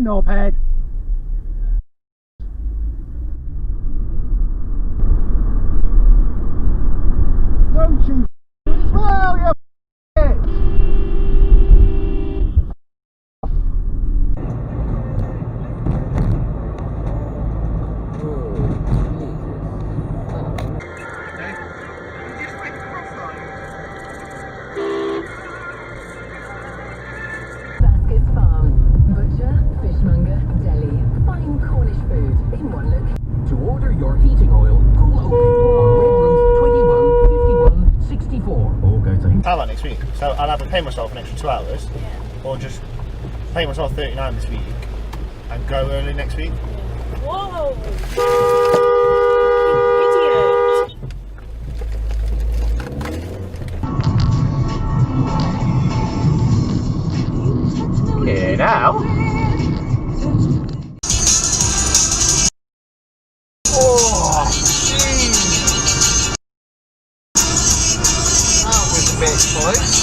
knobhead. Don't you as well, you bitch! To order your heating oil, call OK on red rooms 21 51 64 or go to... How about next week? So I'll either pay myself an extra 2 hours or just pay myself £39 this week and go early next week. Whoa! Idiot! Get out! Oh, jeez! That was a bit close.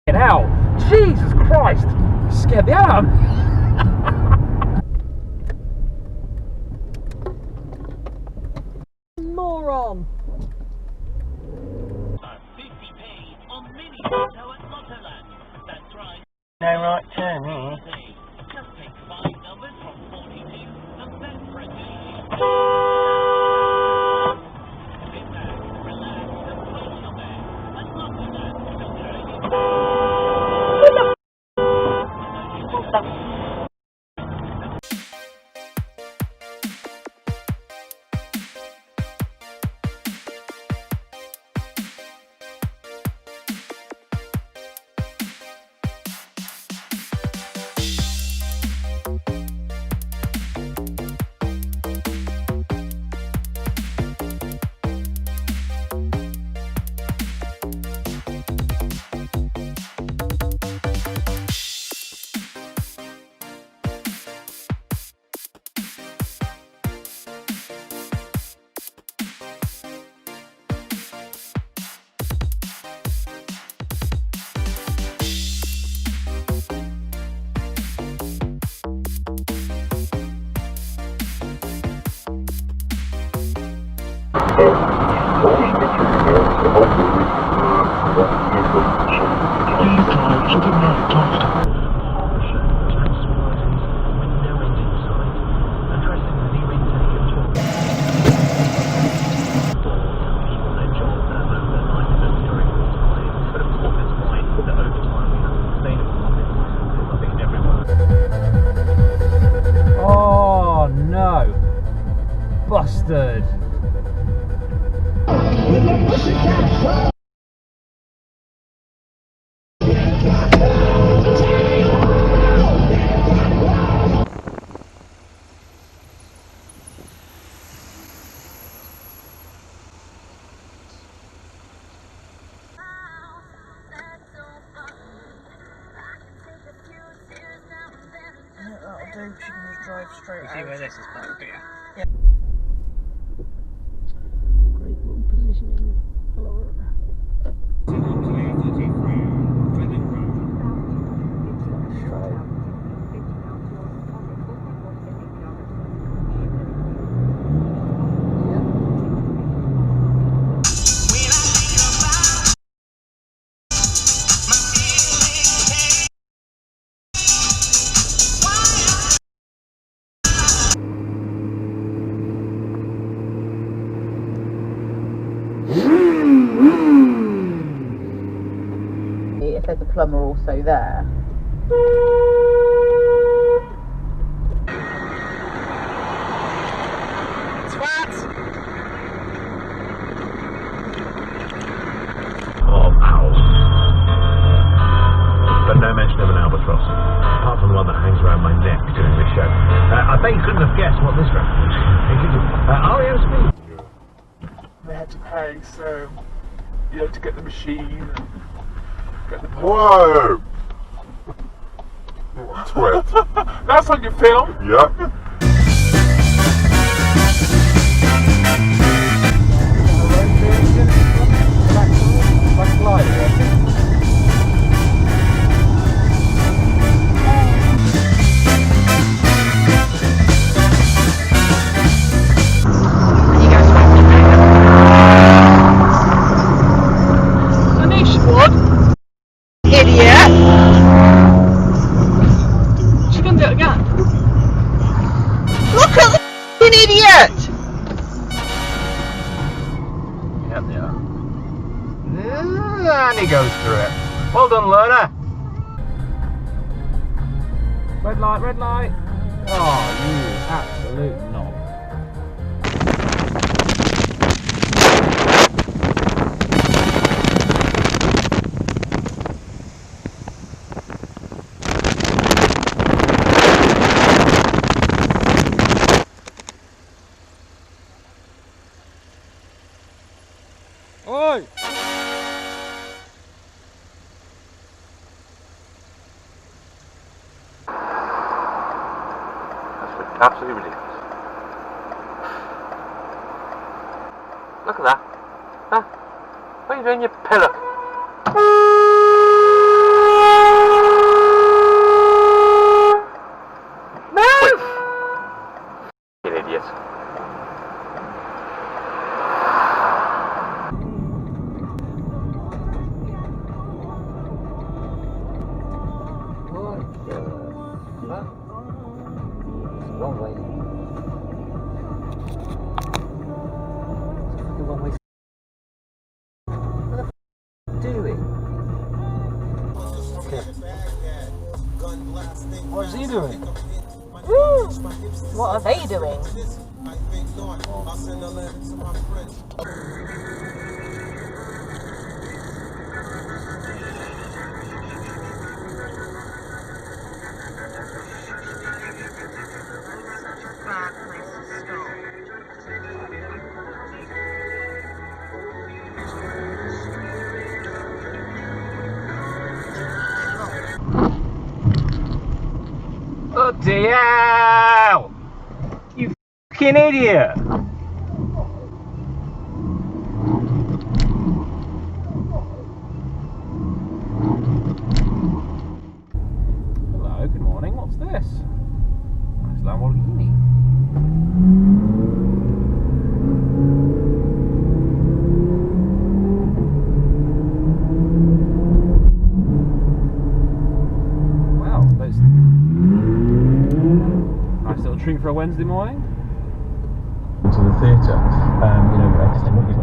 Get out! Jesus Christ! Scared the hell out of me. Moron! 50p on Mini Lotto at Lottoland. That's right. No right turn here. Just pick 5 numbers from 42 and bet for a daily. Sit back, relax, and place your bet at Lottoland. Oh no! Busted! That'll do, she can just drive straight out. See where this is parked, do you? Yeah. Great road positioning. Hello. If there's a plumber also there. Swat! Of owls. But no mention of an albatross, apart from the one that hangs around my neck during this show. I bet you couldn't have guessed what this reference was. REM speed. They had to pay, so you had to get the machine and get the... Whoa! Twit. That's on your film? Yep. light here. Idiot! She can do it again. Look at the f***ing idiot! Yep, they are. And he goes through it. Well done, learner. Red light, red light. Oh, you absolute knob. Oi! That's absolutely ridiculous. Look at that. Huh? What are you doing, you pillock? Move! You idiot. Wrong way. The wrong way. What the f*** are you doing? Okay. What is he doing? Woo! What are they doing? Bloody hell! You fucking idiot! Hello, good morning. What's this? Nice Lamborghini. Nice little treat for a Wednesday morning. To the theatre, you know, just on the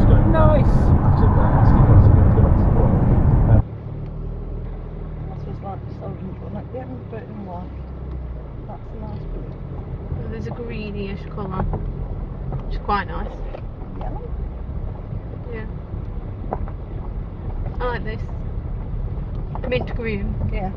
ground. Nice. After asking us to go back to the court. That's just like soldiers, but like, yeah, but in white. That's a nice blue. There's a greenish colour, which is quite nice. Yellow? Yeah. I like this. Mint green. Yeah.